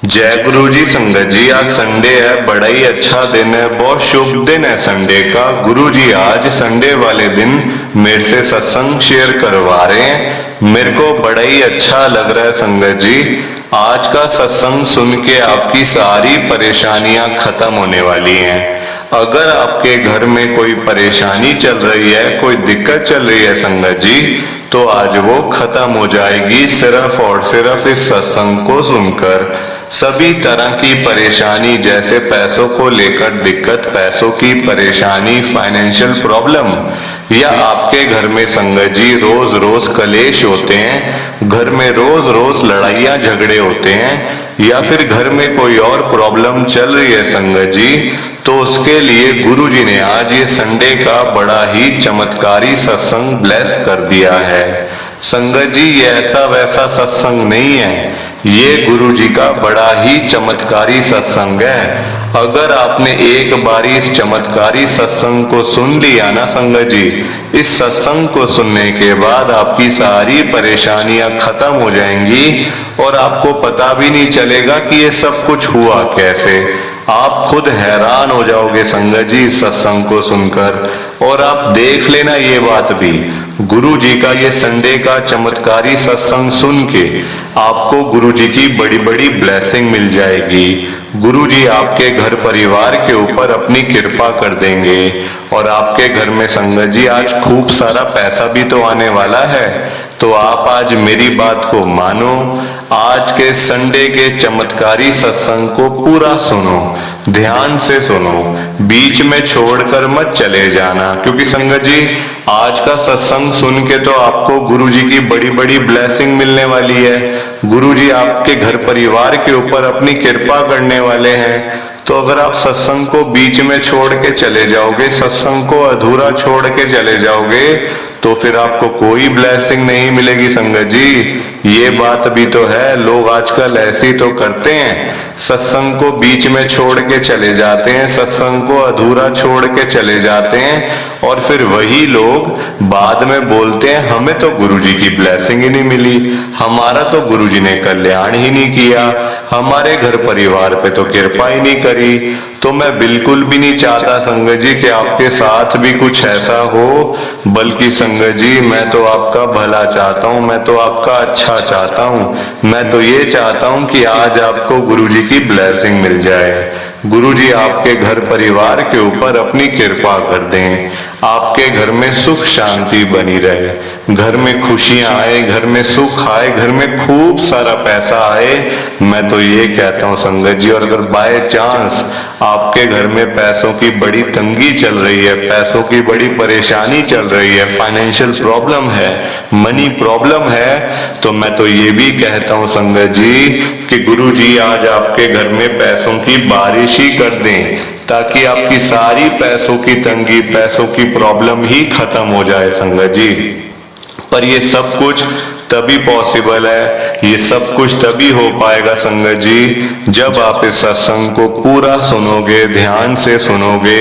जय गुरु जी। संगत जी, आज संडे है, बड़ा ही अच्छा दिन है, बहुत शुभ दिन है संडे का। गुरु जी आज संडे वाले दिन मेरे से सत्संग शेयर करवा रहे हैं। मेरे को बड़ा ही अच्छा लग रहा है संगत जी। आज का सत्संग सुन के आपकी सारी परेशानियां खत्म होने वाली हैं। अगर आपके घर में कोई परेशानी चल रही है, कोई दिक्कत चल रही है संगत जी, तो आज वो खत्म हो जाएगी सिर्फ और सिर्फ इस सत्संग को सुनकर। सभी तरह की परेशानी, जैसे पैसों को लेकर दिक्कत, पैसों की परेशानी, फाइनेंशियल प्रॉब्लम, या आपके घर में संगत जी रोज रोज कलेश होते हैं, घर में रोज रोज लड़ाइयां झगड़े होते हैं, या फिर घर में कोई और प्रॉब्लम चल रही है संगत जी, तो उसके लिए गुरु जी ने आज ये संडे का बड़ा ही चमत्कारी सत्संग ब्लेस कर दिया है। संगत जी ये ऐसा वैसा सत्संग नहीं है, ये गुरु जी का बड़ा ही चमत्कारी सत्संग है। अगर आपने एक बारी इस चमत्कारी सत्संग को सुन लिया ना संगत जी, इस सत्संग को सुनने के बाद आपकी सारी परेशानियां खत्म हो जाएंगी और आपको पता भी नहीं चलेगा कि ये सब कुछ हुआ कैसे। आप खुद हैरान हो जाओगे संगत जी इस सत्संग को सुनकर। और आप देख लेना ये बात भी, गुरु जी का ये संडे का चमत्कारी सत्संग सुन के आपको गुरु जी की बड़ी बड़ी ब्लेसिंग मिल जाएगी। गुरु जी आपके घर परिवार के ऊपर अपनी कृपा कर देंगे और आपके घर में संगत जी आज खूब सारा पैसा भी तो आने वाला है। तो आप आज मेरी बात को मानो, आज के संडे के चमत्कारी सत्संग को पूरा सुनो, ध्यान से सुनो, बीच में छोड़कर मत चले जाना। क्योंकि संगत जी आज का सत्संग सुन के तो आपको गुरु जी की बड़ी बड़ी ब्लेसिंग मिलने वाली है। गुरु जी आपके घर परिवार के ऊपर अपनी कृपा करने वाले हैं। तो अगर आप सत्संग को बीच में छोड़ के चले जाओगे, सत्संग को अधूरा छोड़ के चले जाओगे, तो फिर आपको कोई ब्लेसिंग नहीं मिलेगी संगत जी। ये बात भी तो है, लोग आजकल ऐसी तो करते हैं, सत्संग को बीच में छोड़ के चले जाते हैं, सत्संग को अधूरा छोड़ के चले जाते हैं, और फिर वही लोग बाद में बोलते हैं हमें तो गुरुजी की ब्लेसिंग ही नहीं मिली, हमारा तो गुरुजी ने कल्याण ही नहीं किया, हमारे घर परिवार पे तो कृपा ही नहीं करी। तो मैं बिल्कुल भी नहीं चाहता संगत जी कि आपके साथ भी कुछ ऐसा हो, बल्कि संगत जी मैं तो आपका भला चाहता हूँ, मैं तो आपका अच्छा चाहता हूँ। मैं तो ये चाहता हूँ कि आज आपको गुरुजी की ब्लेसिंग मिल जाए, गुरुजी आपके घर परिवार के ऊपर अपनी कृपा कर दें, आपके घर में सुख शांति बनी रहे, घर में खुशियां आए, घर में सुख आए, घर में खूब सारा पैसा आए। मैं तो ये कहता हूँ संगत जी, और अगर बाय चांस आपके घर में पैसों की बड़ी तंगी चल रही है, पैसों की बड़ी परेशानी चल रही है, फाइनेंशियल प्रॉब्लम है, मनी प्रॉब्लम है, तो मैं तो ये भी कहता हूँ संगत जी कि गुरु जी आज आपके घर में पैसों की बारिश ही कर दें, ताकि आपकी सारी पैसों की तंगी, पैसों की प्रॉब्लम ही खत्म हो जाए संगत जी। पर ये सब कुछ तभी पॉसिबल है, ये सब कुछ तभी हो पाएगा संगत जी जब आप इस सत्संग को पूरा सुनोगे, ध्यान से सुनोगे।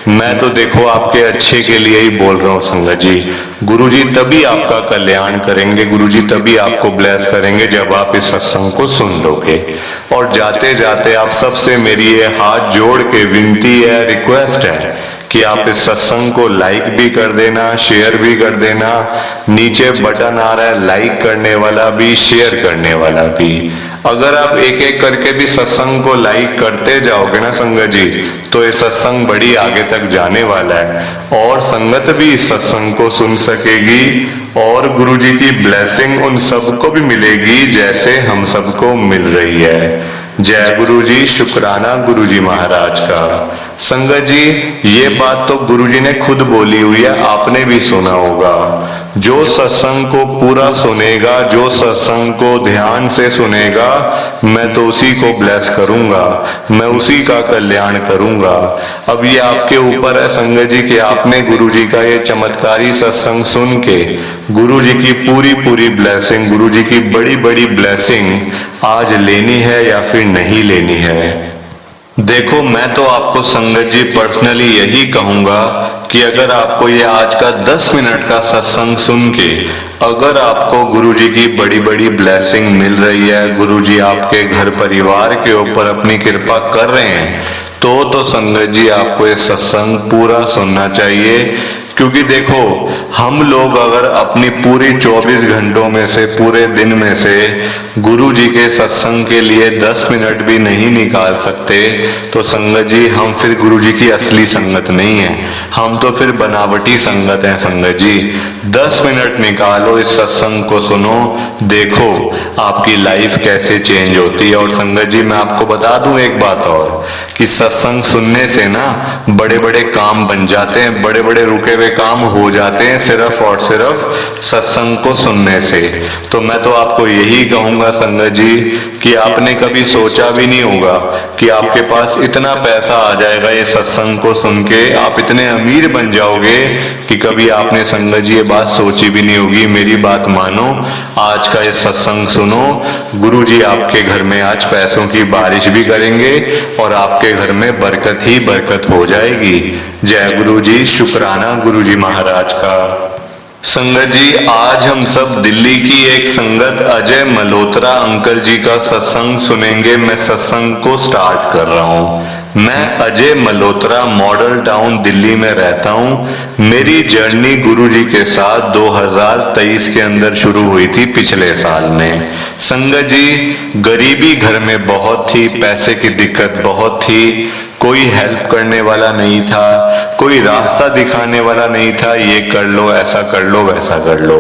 मैं तो देखो आपके अच्छे के लिए ही बोल रहा हूँ संगत जी। गुरुजी तभी आपका कल्याण करेंगे, गुरुजी तभी आपको ब्लेस करेंगे जब आप इस सत्संग को सुन लोगे। और जाते जाते आप सबसे मेरी ये हाथ जोड़ के विनती है, रिक्वेस्ट है कि आप इस सत्संग को लाइक भी कर देना, शेयर भी कर देना। नीचे बटन आ रहा है लाइक करने वाला भी, शेयर करने वाला भी। अगर आप एक एक करके भी सत्संग को लाइक करते जाओगे ना संगत जी, तो ये सत्संग बड़ी आगे तक जाने वाला है और संगत भी इस सत्संग को सुन सकेगी और गुरु जी की ब्लेसिंग उन सबको भी मिलेगी जैसे हम सबको मिल रही है। जय गुरु जी, शुक्राना गुरु जी महाराज का। संगत जी ये बात तो गुरु जी ने खुद बोली हुई है, आपने भी सुना होगा। जो सत्संग को पूरा सुनेगा, जो सत्संग को ध्यान से सुनेगा, मैं तो उसी को ब्लेस करूंगा, मैं उसी का कल्याण करूंगा। अब ये आपके ऊपर है संगत जी कि आपने गुरु जी का ये चमत्कारी सत्संग सुन के गुरु जी की पूरी पूरी ब्लेसिंग, गुरु जी की बड़ी बड़ी ब्लेसिंग आज लेनी है या फिर नहीं लेनी है। देखो, मैं तो आपको संगत जी पर्सनली यही कहूंगा कि अगर आपको ये आज का 10 मिनट का सत्संग सुन के अगर आपको गुरुजी की बड़ी बड़ी ब्लेसिंग मिल रही है, गुरुजी आपके घर परिवार के ऊपर अपनी कृपा कर रहे हैं, तो संगत जी आपको ये सत्संग पूरा सुनना चाहिए। क्योंकि देखो, हम लोग अगर अपनी पूरी 24 घंटों में से, पूरे दिन में से गुरु जी के सत्संग के लिए 10 मिनट भी नहीं निकाल सकते, तो संगत जी हम फिर गुरु जी की असली संगत नहीं है, हम तो फिर बनावटी संगत है। संगत जी 10 मिनट निकालो, इस सत्संग को सुनो, देखो आपकी लाइफ कैसे चेंज होती है। और संगत जी मैं आपको बता दूं एक बात और, कि सत्संग सुनने से ना बड़े बड़े काम बन जाते हैं, बड़े बड़े रुके हुए काम हो जाते हैं सिर्फ और सिर्फ सत्संग को सुनने से। तो मैं तो आपको यही कहूंगा संगत जी कि आपने कभी सोचा भी नहीं होगा कि आपके पास इतना पैसा आ जाएगा ये सत्संग को सुन के, आप इतने अमीर बन जाओगे कि कभी आपने संगत जी ये बात सोची भी नहीं होगी। मेरी बात मानो, आज का ये सत्संग सुनो, गुरु जी आपके घर में आज पैसों की बारिश भी करेंगे और आपके घर में बरकत ही बरकत हो जाएगी। जय गुरु जी, शुक्राना गुरु जी महाराज का। संगत जी आज हम सब दिल्ली की एक संगत अजय मल्होत्रा अंकल जी का सत्संग सुनेंगे। मैं सत्संग को स्टार्ट कर रहा हूँ। मैं अजय मल्होत्रा मॉडल टाउन दिल्ली में रहता हूँ। मेरी जर्नी गुरु जी के साथ 2023 के अंदर शुरू हुई थी, पिछले साल में। संगत जी गरीबी घर में बहुत थी, पैसे की दिक्कत बहुत थी, कोई हेल्प करने वाला नहीं था, कोई रास्ता दिखाने वाला नहीं था, ये कर लो, ऐसा कर लो, वैसा कर लो।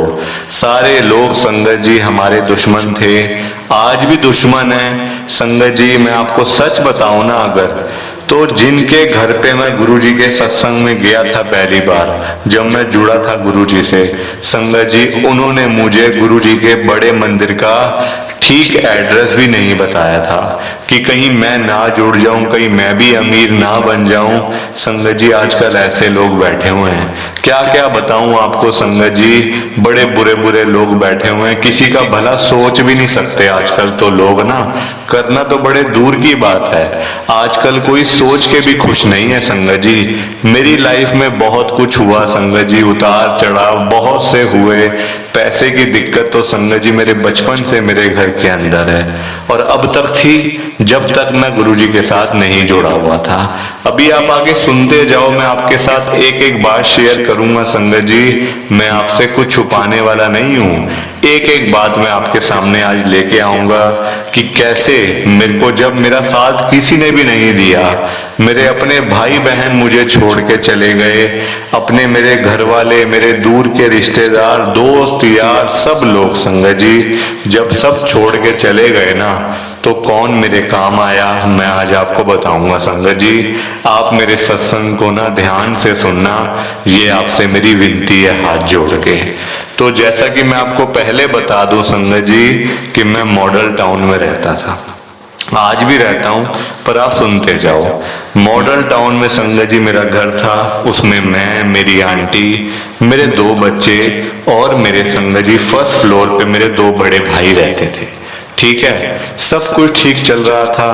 सारे लोग संगत जी हमारे दुश्मन थे, आज भी दुश्मन है। संगत जी मैं आपको सच बताऊं ना, अगर तो जिनके घर पे मैं गुरुजी के सत्संग में गया था पहली बार, जब मैं जुड़ा था गुरुजी से, संगत जी उन्होंने मुझे गुरुजी के बड़े मंदिर का ठीक एड्रेस भी नहीं बताया था कि कहीं मैं ना जुड़ जाऊं, कहीं मैं भी अमीर ना बन जाऊं। संगत जी आजकल ऐसे लोग बैठे हुए हैं, क्या क्या बताऊं आपको संगत जी, बड़े बुरे बुरे लोग बैठे हुए हैं, किसी का भला सोच भी नहीं सकते आजकल तो लोग ना, करना तो बड़े दूर की बात है। आजकल कोई सोच के भी खुश नहीं है संगत जी। मेरी लाइफ में बहुत कुछ हुआ संगत जी, उतार चढ़ाव बहुत से हुए, पैसे की दिक्कत तो संगत जी मेरे बचपन से मेरे घर के अंदर है और अब तक थी, जब तक मैं गुरुजी के साथ नहीं जुड़ा हुआ था। अभी आप आगे सुनते जाओ, मैं आपके साथ एक एक बात शेयर करूंगा संगत जी, मैं आपसे कुछ छुपाने वाला नहीं हूं। एक एक बात मैं आपके सामने आज लेके आऊंगा कि कैसे मेरे को, जब मेरा साथ किसी ने भी नहीं दिया, मेरे अपने भाई बहन मुझे छोड़ के चले गए, अपने मेरे घर वाले, मेरे दूर के रिश्तेदार, दोस्त यार, सब लोग संगत जी जब सब छोड़ के चले गए ना, तो कौन मेरे काम आया मैं आज आपको बताऊंगा संगत जी। आप मेरे सत्संग को ना ध्यान से सुनना, ये आपसे मेरी विनती है हाथ जोड़ के। तो जैसा कि मैं आपको पहले बता दूं संगत जी कि मैं मॉडल टाउन में रहता था, आज भी रहता हूं, पर आप सुनते जाओ। मॉडल टाउन में संगत जी मेरा घर था, उसमें मैं, मेरी आंटी, मेरे 2 बच्चे और मेरे संगत जी फर्स्ट फ्लोर पे मेरे 2 बड़े भाई रहते थे। ठीक है, सब कुछ ठीक चल रहा था,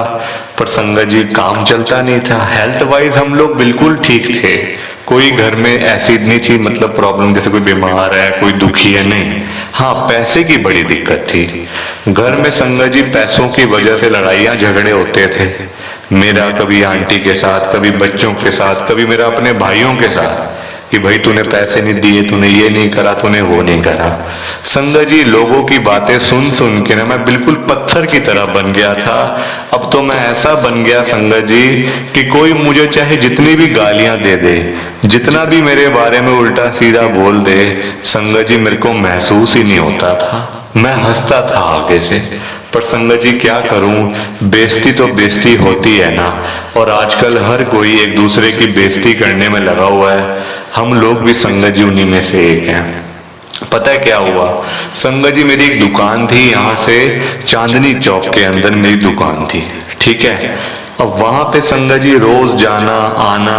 पर संगत जी काम चलता नहीं था। हेल्थ वाइज हम लोग बिल्कुल ठीक थे, कोई घर में ऐसी नहीं थी मतलब प्रॉब्लम जैसे कोई बीमार है, कोई दुखी है, नहीं। हाँ, पैसे की बड़ी दिक्कत थी घर में संगत जी, पैसों की वजह से लड़ाइयां झगड़े होते थे, मेरा कभी आंटी के साथ, कभी बच्चों के साथ, कभी मेरा अपने भाइयों के साथ, कि भाई तूने पैसे नहीं दिए, तूने ये नहीं करा, तूने वो नहीं करा। संगत जी लोगों की बातें सुन सुन के ना मैं बिल्कुल पत्थर की तरह बन गया था। अब तो मैं ऐसा बन गया संगत जी कि कोई मुझे चाहे जितनी भी गालियां दे दे, जितना भी मेरे बारे में उल्टा सीधा बोल दे, संगत जी मेरे को महसूस ही नहीं होता था, मैं हंसता था आगे से। पर संगत जी क्या करूं, बेइज्जती तो बेइज्जती होती है ना, और आजकल हर कोई एक दूसरे की बेइज्जती करने में लगा हुआ है, हम लोग भी संगत जी उन्हीं में से एक हैं। पता है क्या हुआ संगत जी, मेरी एक दुकान थी, यहाँ से चांदनी चौक के अंदर मेरी दुकान थी, ठीक है। अब वहां पे संगत जी रोज जाना आना,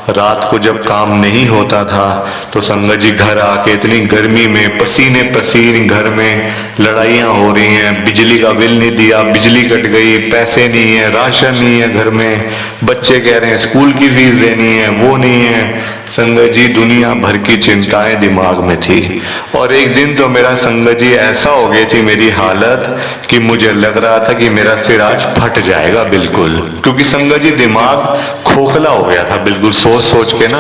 रात को जब काम नहीं होता था तो संगत जी घर आके इतनी गर्मी में पसीने पसीन घर में लड़ाइयाँ हो रही हैं, बिजली का बिल नहीं दिया, बिजली कट गई, पैसे नहीं है, राशन नहीं है घर में, बच्चे कह रहे हैं स्कूल की फीस देनी है, वो नहीं है। संगत जी दुनिया भर की चिंताएं दिमाग में थी। और एक दिन तो मेरा संगत जी ऐसा हो गई थी मेरी हालत कि मुझे लग रहा था कि मेरा सिर आज फट जाएगा बिल्कुल, क्योंकि संगत जी दिमाग खोखला हो गया था बिल्कुल सोच सोच के ना,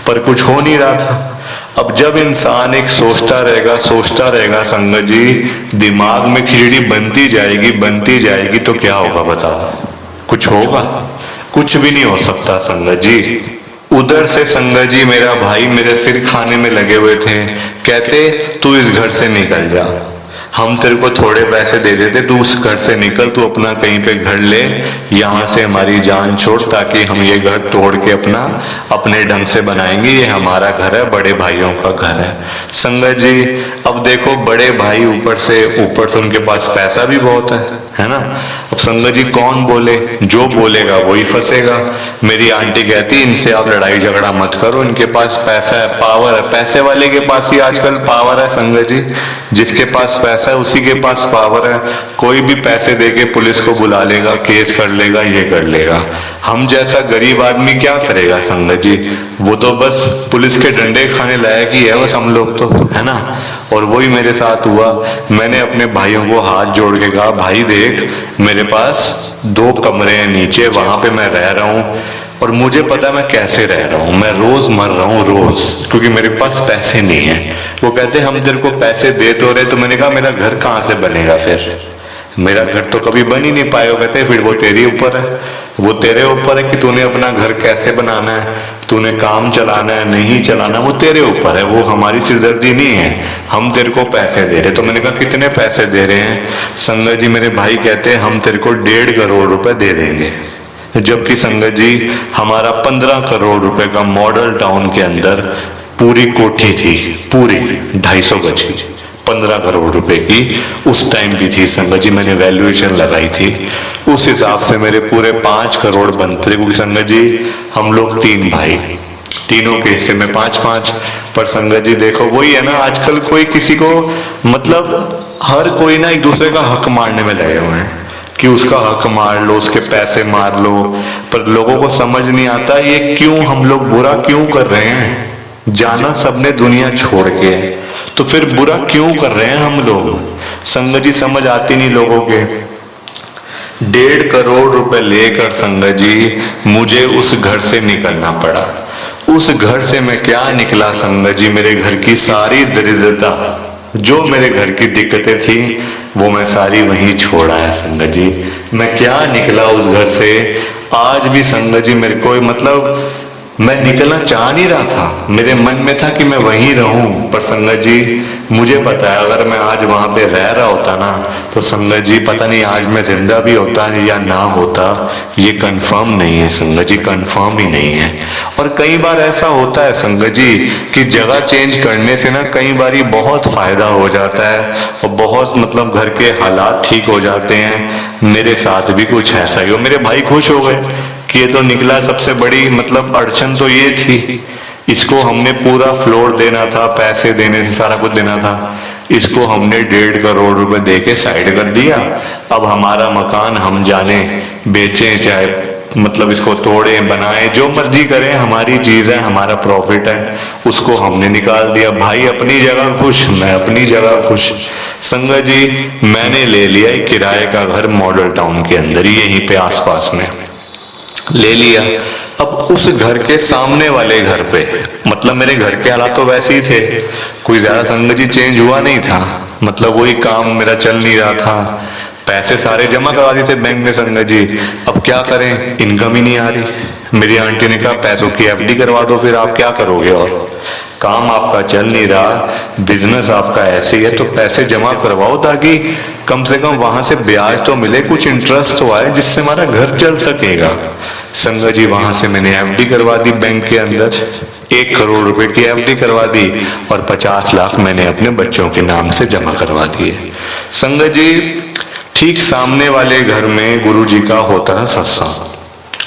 पर कुछ हो नहीं रहा था। अब जब इंसान एक सोचता रहेगा संगत जी, दिमाग में खिचड़ी बनती जाएगी तो क्या होगा बताओ? कुछ होगा? कुछ भी नहीं हो सकता संगत जी। उधर से संगत जी मेरा भाई मेरे सिर खाने में लगे हुए थे, कहते तू इस घर से निकल जा, हम तेरे को थोड़े पैसे दे देते, तू उस घर से निकल, तू अपना कहीं पे घर ले, यहाँ से हमारी जान छोड़, ताकि हम ये घर तोड़ के अपने ढंग से बनाएंगे, ये हमारा घर है, बड़े भाइयों का घर है। संगत जी अब देखो बड़े भाई ऊपर से उनके पास पैसा भी बहुत है ना। अब संगत जी कौन बोले? जो बोलेगा वही फंसेगा। मेरी आंटी कहती इनसे आप लड़ाई झगड़ा मत करो, इनके पास पैसा है, पावर है, पैसे वाले के पास ही आजकल पावर है संगत जी, जिसके पास पैसा है उसी के पास पावर है। कोई भी पैसे देके पुलिस को बुला लेगा, केस कर लेगा, ये कर लेगा। हम जैसा गरीब आदमी क्या करेगा संगत जी? वो तो बस पुलिस के डंडे खाने लायक ही है बस हम लोग तो, है ना। और वही मेरे साथ हुआ। मैंने अपने भाइयों को हाथ जोड़ के कहा भाई देख मेरे पास 2 कमरे हैं नीचे, वहां पे मैं रह रहा हूँ और मुझे पता है मैं कैसे रह रहा हूँ, मैं रोज मर रहा हूँ रोज, क्योंकि मेरे पास पैसे नहीं है। वो कहते हम तेरे को पैसे दे तो रहे, तो मैंने कहा मेरा घर कहाँ से बनेगा फिर, मेरा घर तो कभी बन ही नहीं पाएगा। कहते फिर वो तेरे ऊपर है, वो तेरे ऊपर है कि तूने अपना घर कैसे बनाना है, तूने काम चलाना है नहीं चलाना, वो तेरे ऊपर है, वो हमारी सिरदर्दी नहीं है, हम तेरे को पैसे दे रहे। तो मैंने कहा कितने पैसे दे रहे हैं? संगत जी मेरे भाई कहते हम तेरे को 1.5 करोड़ रुपए दे देंगे, जबकि संगत जी हमारा 15 करोड़ रुपए का मॉडल टाउन के अंदर पूरी कोठी थी, पूरी 250 गज की, 15 करोड़ रुपए की उस टाइम की थी संगत जी। मैंने वैल्यूएशन लगाई थी, उस हिसाब से मेरे पूरे 5 करोड़ बनते थे, क्योंकि संगत जी हम लोग 3 भाई, तीनों के हिस्से में 5-5। पर संगत जी देखो वही है ना, आजकल कोई किसी को मतलब हर कोई ना एक दूसरे का हक मारने में लगे हुए हैं कि उसका हक मार लो, उसके पैसे मार लो, पर लोगों को समझ नहीं आता ये क्यों हम लोग बुरा क्यों कर रहे हैं। जाना सबने दुनिया छोड़ के, तो फिर बुरा क्यों कर रहे हैं हम लोग? संगत जी समझ आती नहीं लोगों के। 1.5 करोड़ रुपए लेकर संगत जी मुझे उस घर से निकलना पड़ा। उस घर से मैं क्या निकला संगत जी, मेरे घर की सारी दरिद्रता, जो मेरे घर की दिक्कतें थी वो मैं सारी वहीं छोड़ आया संगत जी। मैं क्या निकला उस घर से, आज भी संगत जी मेरे को मतलब मैं निकलना चाह नहीं रहा था, मेरे मन में था कि मैं वहीं रहूं, पर संगत जी मुझे पता है अगर मैं आज वहां पे रह रहा होता ना तो संगत जी पता नहीं आज मैं जिंदा भी होता या ना होता, ये कंफर्म नहीं है संगत जी, कंफर्म ही नहीं है। और कई बार ऐसा होता है संगत जी कि जगह चेंज करने से ना कई बार बहुत फायदा हो जाता है और बहुत मतलब घर के हालात ठीक हो जाते हैं। मेरे साथ भी कुछ ऐसा ही हो, मेरे भाई खुश हो गए कि ये तो निकला। सबसे बड़ी मतलब अड़चन तो ये थी, इसको हमने पूरा फ्लोर देना था, पैसे देने सारा कुछ देना था, इसको हमने 1.5 करोड़ रुपए दे के साइड कर दिया। अब हमारा मकान हम जाने बेचें चाहे मतलब इसको तोड़े बनाए जो मर्जी करें, हमारी चीज है, हमारा प्रॉफिट है, उसको हमने निकाल दिया। भाई अपनी जगह खुश, मैं अपनी जगह खुश। संगत जी मैंने ले लिया एक किराए का घर मॉडल टाउन के अंदर, यहीं पे आसपास में ले लिया। अब उस घर के सामने वाले घर पे मतलब मेरे घर के हालात तो वैसे ही थे, कोई ज्यादा संगत जी चेंज हुआ नहीं था, मतलब वही काम मेरा चल नहीं रहा था, पैसे सारे जमा करवा दिए थे बैंक में संगत जी। अब क्या करें, इनकम ही नहीं आ रही। मेरी आंटी ने कहा पैसों की एफडी करवा दो, फिर आप क्या करोगे, और काम आपका चल नहीं रहा, बिजनेस आपका ऐसे ही है, तो पैसे जमा करवाओ ताकि कम से कम वहां से ब्याज तो मिले, कुछ इंटरेस्ट तो आए जिससे हमारा घर चल सकेगा। संगत जी वहां से मैंने एफडी करवा दी बैंक के अंदर, 1 करोड़ रुपए की एफडी करवा दी और 50 लाख मैंने अपने बच्चों के नाम से जमा करवा दिए। संगत जी ठीक सामने वाले घर में गुरुजी का होता है सत्संग,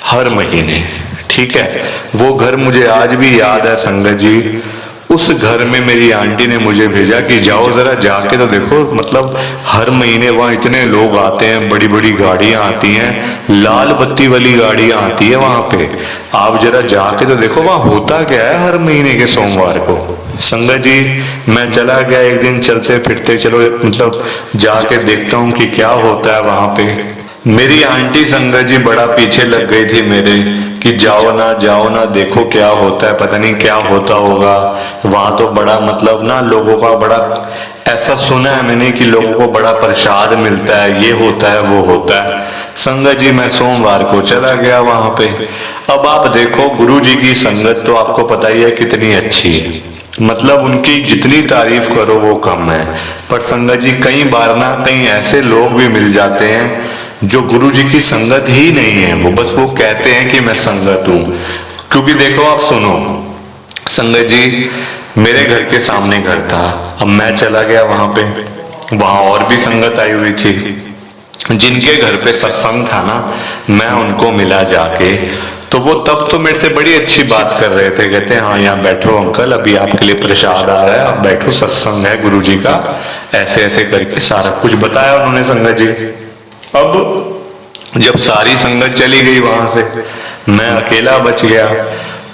हर महीने ठीक है। वो घर मुझे आज भी याद है संगत जी। उस घर में मेरी आंटी ने मुझे भेजा कि जाओ जरा जाके तो देखो, मतलब हर महीने वहां इतने लोग आते हैं, बड़ी बड़ी गाड़ियां आती हैं, लाल बत्ती वाली गाड़ियां आती है वहां पे, आप जरा जाके तो देखो वहां होता क्या है हर महीने के सोमवार को। संगत जी मैं चला गया एक दिन, चलते फिरते चलो मतलब जाके देखता हूँ कि क्या होता है वहां पे। मेरी आंटी संगत जी बड़ा पीछे लग गई थी मेरे कि जाओ ना देखो क्या होता है, पता नहीं क्या होता होगा वहां। तो बड़ा मतलब ना लोगों का बड़ा ऐसा सुना है मैंने कि लोगों को बड़ा प्रसाद मिलता है, ये होता है वो होता है। संगत जी मैं सोमवार को चला गया वहां पे। अब आप देखो गुरु जी की संगत तो आपको पता ही है कितनी अच्छी है, मतलब उनकी जितनी तारीफ करो वो कम है। पर संगत जी कई बार ना कहीं ऐसे लोग भी मिल जाते हैं जो गुरु जी की संगत ही नहीं है, वो बस वो कहते हैं कि मैं संगत हूं। क्योंकि देखो आप सुनो संगत जी, मेरे घर के सामने घर था, अब मैं चला गया वहां पे, वहां और भी संगत आई हुई थी, जिनके घर पे सत्संग था ना, मैं उनको मिला जाके। तो वो तब तो मेरे से बड़ी अच्छी बात कर रहे थे, कहते हैं हाँ यहाँ बैठो अंकल, अभी आपके लिए प्रसाद आ रहा है, आप बैठो, सत्संग है गुरु जी का, ऐसे ऐसे करके सारा कुछ बताया उन्होंने संगत जी। अब जब सारी संगत चली गई वहां से, मैं अकेला बच गया।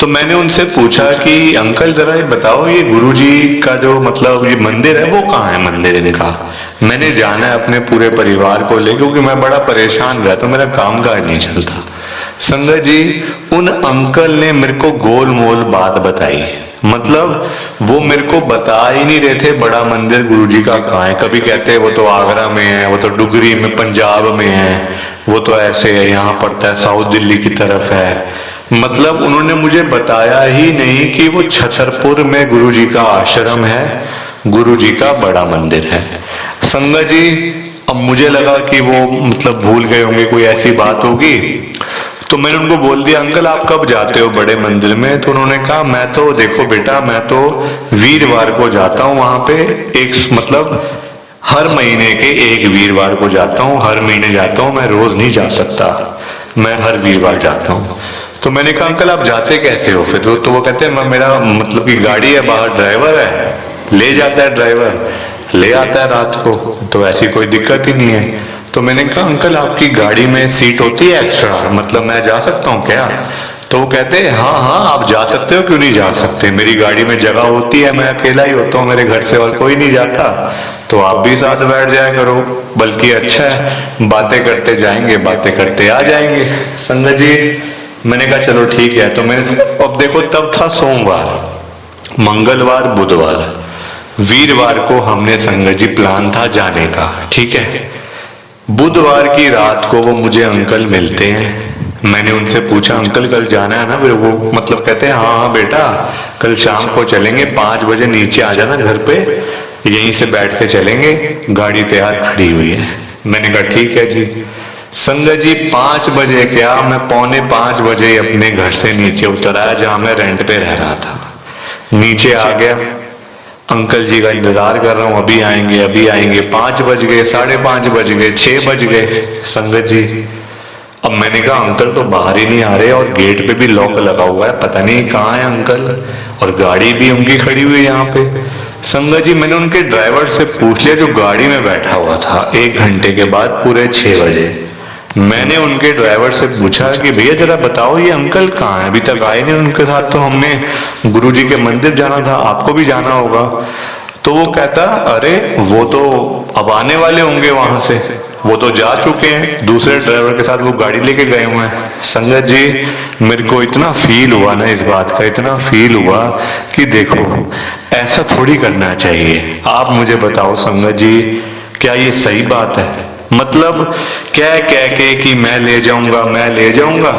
तो मैंने उनसे पूछा कि अंकल जरा ये बताओ, ये गुरुजी का जो मतलब ये मंदिर है वो कहाँ है मंदिर इनका? मैंने जाना है अपने पूरे परिवार को लेकर, क्योंकि मैं बड़ा परेशान रहता हूँ, मेरा कामकाज नहीं चलता। संगत जी उन अंकल ने मेरे को गोल मोल बात बताई, मतलब वो मेरे को बता ही नहीं रहे थे बड़ा मंदिर गुरुजी का कहाँ है। कभी कहते हैं वो तो आगरा में है, वो तो डुगरी में पंजाब में है, वो तो ऐसे है यहाँ पड़ता है साउथ दिल्ली की तरफ है। मतलब उन्होंने मुझे बताया ही नहीं कि वो छतरपुर में गुरुजी का आश्रम है, गुरुजी का बड़ा मंदिर है। संगत जी अब मुझे लगा कि वो मतलब भूल गए होंगे, कोई ऐसी बात होगी। तो मैंने उनको बोल दिया अंकल आप कब जाते हो बड़े मंदिर में? तो उन्होंने कहा मैं तो देखो बेटा, मैं तो वीरवार को जाता हूँ वहां पे, एक मतलब हर महीने के एक वीरवार को जाता हूँ, हर महीने जाता हूँ, मैं रोज नहीं जा सकता, मैं हर वीरवार जाता हूँ। तो मैंने कहा अंकल आप जाते कैसे हो फिर? तो वो कहते हैं मेरा मतलब की गाड़ी है, बाहर ड्राइवर है, ले जाता है ड्राइवर, ले आता है रात को, तो ऐसी कोई दिक्कत ही नहीं है। तो मैंने कहा अंकल आपकी गाड़ी में सीट होती है एक्स्ट्रा, मतलब मैं जा सकता हूँ क्या? तो वो कहते हैं हाँ हाँ आप जा सकते हो, क्यों नहीं जा सकते, मेरी गाड़ी में जगह होती है, मैं अकेला ही होता हूँ मेरे घर से और कोई नहीं जाता, तो आप भी साथ बैठ जाया करो, बल्कि अच्छा है बातें करते जाएंगे, बातें करते आ जाएंगे। संगत जी मैंने कहा चलो ठीक है। तो मैंने अब देखो तब था सोमवार, मंगलवार, बुधवार, वीरवार को हमने संगत जी प्लान था जाने का, ठीक है। बुधवार की रात को वो मुझे अंकल मिलते हैं, मैंने उनसे पूछा अंकल कल जाना है ना? फिर वो मतलब कहते हैं हाँ हाँ बेटा कल शाम को चलेंगे, 5 बजे नीचे आ जाना घर पे, यहीं से बैठ के चलेंगे, गाड़ी तैयार खड़ी हुई है। मैंने कहा ठीक है जी। संगत जी 5 बजे क्या, मैं 4:45 बजे अपने घर से नीचे उतर आया जहां मैं रेंट पे रह रहा था। नीचे आ गया, अंकल जी का इंतजार कर रहा हूं, अभी आएंगे अभी आएंगे। 5 बज गए, 5:30 बज गए, 6 बज गए। संगत जी अब मैंने कहा अंकल तो बाहर ही नहीं आ रहे और गेट पे भी लॉक लगा हुआ है, पता नहीं कहाँ है अंकल, और गाड़ी भी उनकी खड़ी हुई है यहाँ पे। संगत जी मैंने उनके ड्राइवर से पूछ लिया जो गाड़ी में बैठा हुआ था, 1 घंटे के बाद पूरे 6 बजे मैंने उनके ड्राइवर से पूछा कि भैया जरा बताओ ये अंकल कहाँ है, अभी तक आए नहीं, उनके साथ तो हमने गुरुजी के मंदिर जाना था, आपको भी जाना होगा। तो वो कहता अरे वो तो अब आने वाले होंगे वहां से, वो तो जा चुके हैं, दूसरे ड्राइवर के साथ वो गाड़ी लेके गए हुए हैं। संगत जी मेरे को इतना फील हुआ ना इस बात का, इतना फील हुआ कि देखो ऐसा थोड़ी करना चाहिए। आप मुझे बताओ संगत जी क्या ये सही बात है? मतलब कह के कि मैं ले जाऊंगा,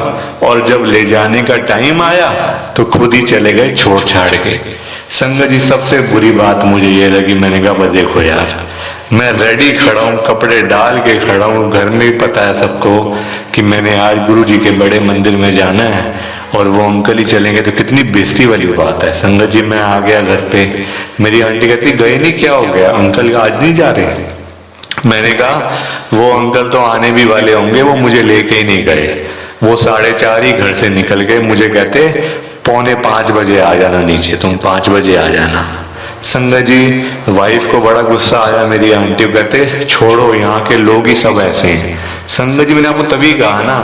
और जब ले जाने का टाइम आया तो खुद ही चले गए छोड़ छाड़ के। संगत जी सबसे बुरी बात मुझे ये लगी, मैंने कहा देखो यार मैं रेडी खड़ा हूँ, कपड़े डाल के खड़ा हूँ, घर में भी पता है सबको कि मैंने आज गुरु जी के बड़े मंदिर में जाना है, और वो अंकल ही चलेंगे तो कितनी बेइज्जती वाली बात है। संगत जी मैं आ गया घर पे, मेरी आंटी कहती गए नहीं, क्या हो गया अंकल आज नहीं जा रहे? मैंने कहा वो अंकल तो आने भी वाले होंगे, वो मुझे लेके ही नहीं गए, वो 4:30 ही घर से निकल गए, मुझे कहते 4:45 बजे आ जाना नीचे, तुम 5 बजे आ जाना। संगत जी वाइफ को बड़ा गुस्सा आया, मेरी आंटी को कहते छोड़ो, यहाँ के लोग ही सब ऐसे हैं। संगत जी मैंने आपको तभी कहा ना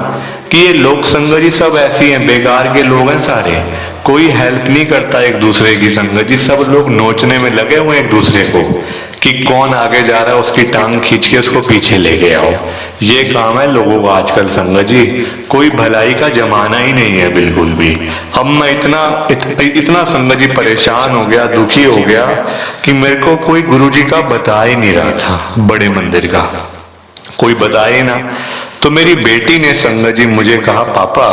कि ये लोग संगत जी सब ऐसे हैं, बेकार के लोग हैं सारे, कोई हेल्प नहीं करता एक दूसरे की। संगत जी सब लोग नोचने में लगे हुए एक दूसरे को कि कौन आगे जा रहा है, उसकी टांग खींच के उसको पीछे लेके आओ। ये काम है लोगों का आजकल। संगत जी कोई भलाई का जमाना ही नहीं है बिल्कुल भी। अब मैं इतना संगत जी परेशान हो गया, दुखी हो गया कि मेरे को कोई गुरुजी का बता ही नहीं रहा था, बड़े मंदिर का कोई बताए ना। तो मेरी बेटी ने संगत जी मुझे कहा, पापा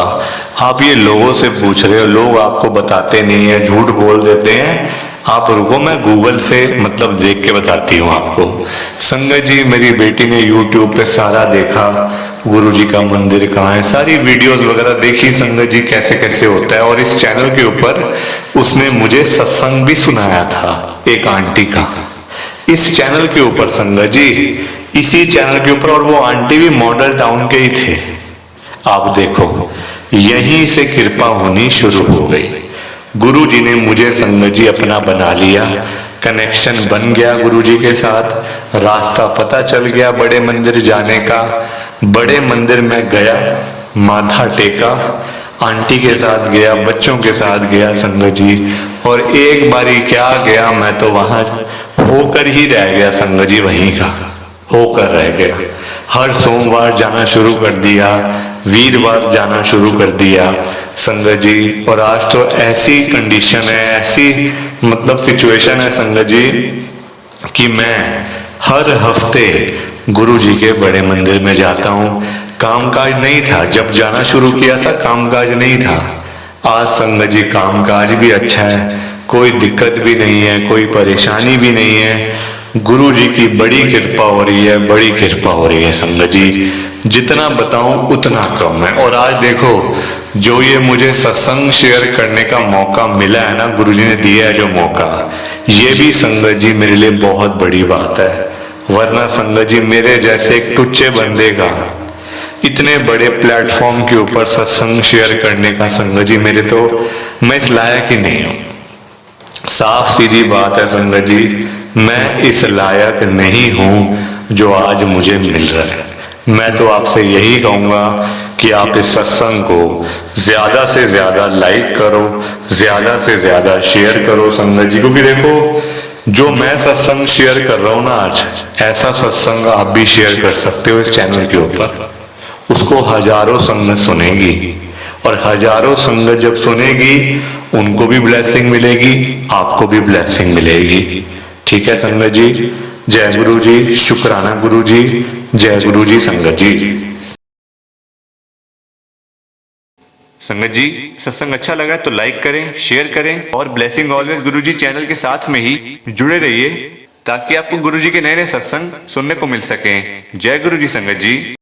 आप ये लोगों से पूछ रहे हो, लोग आपको बताते नहीं है, झूठ बोल देते हैं, आप रुको मैं गूगल से मतलब देख के बताती हूँ आपको। संगत जी मेरी बेटी ने यूट्यूब पे सारा देखा, गुरुजी का मंदिर कहाँ है, सारी वीडियोस वगैरह देखी संगत जी कैसे कैसे होता है। और इस चैनल के ऊपर उसने मुझे सत्संग भी सुनाया था एक आंटी का, इस चैनल के ऊपर संगत जी, इसी चैनल के ऊपर। और वो आंटी भी मॉडल टाउन के ही थे। आप देखो यहीं से कृपा होनी शुरू हो गई। गुरु जी ने मुझे संगत जी अपना बना लिया, कनेक्शन बन गया गुरु जी के साथ, रास्ता पता चल गया बड़े मंदिर जाने का। बड़े मंदिर में गया, माथा टेका, आंटी के साथ गया, बच्चों के साथ गया संगत जी। और एक बारी क्या गया, मैं तो वहां होकर ही रह गया संगत जी, वहीं का होकर रह गया। हर सोमवार जाना शुरू कर दिया, वीरवार जाना शुरू कर दिया संगत जी। और आज तो ऐसी कंडीशन है, ऐसी मतलब सिचुएशन है संगत जी कि मैं हर हफ्ते गुरु जी के बड़े मंदिर में जाता हूँ। कामकाज नहीं था, जब जाना शुरू किया था कामकाज नहीं था। आज संगत जी कामकाज भी अच्छा है, कोई दिक्कत भी नहीं है, कोई परेशानी भी नहीं है। गुरु जी की बड़ी कृपा हो रही है, बड़ी कृपा हो रही है संगत जी, जितना बताऊं उतना कम है। और आज देखो जो ये मुझे सत्संग शेयर करने का मौका मिला है ना, गुरु जी ने दिया है जो मौका, ये भी संगत जी मेरे लिए बहुत बड़ी बात है। वरना संगत जी मेरे जैसे एक टुच्चे बंदे का इतने बड़े प्लेटफॉर्म के ऊपर सत्संग शेयर करने का संगत जी मैं इस लायक ही नहीं हूं। साफ सीधी बात है संगत जी, मैं इस लायक नहीं हूं जो आज मुझे मिल रहा है। मैं तो आपसे यही कहूंगा कि आप इस सत्संग को ज्यादा से ज्यादा लाइक करो, ज्यादा से ज्यादा शेयर करो संगत जी। क्योंकि देखो जो मैं सत्संग शेयर कर रहा हूं ना आज, ऐसा सत्संग आप भी शेयर कर सकते हो इस चैनल के ऊपर। उसको हजारों संगत सुनेगी, और हजारों संगत जब सुनेगी उनको भी ब्लेसिंग मिलेगी, आपको भी ब्लेसिंग मिलेगी। ठीक है संगत जी, जय गुरु जी, शुक्राना गुरु जी, जय गुरु जी संगत जी। संगत जी सत्संग अच्छा लगा तो लाइक करें, शेयर करें और ब्लेसिंग ऑलवेज गुरु जी चैनल के साथ में ही जुड़े रहिए ताकि आपको गुरु जी के नए नए सत्संग सुनने को मिल सके। जय गुरु जी संगत जी।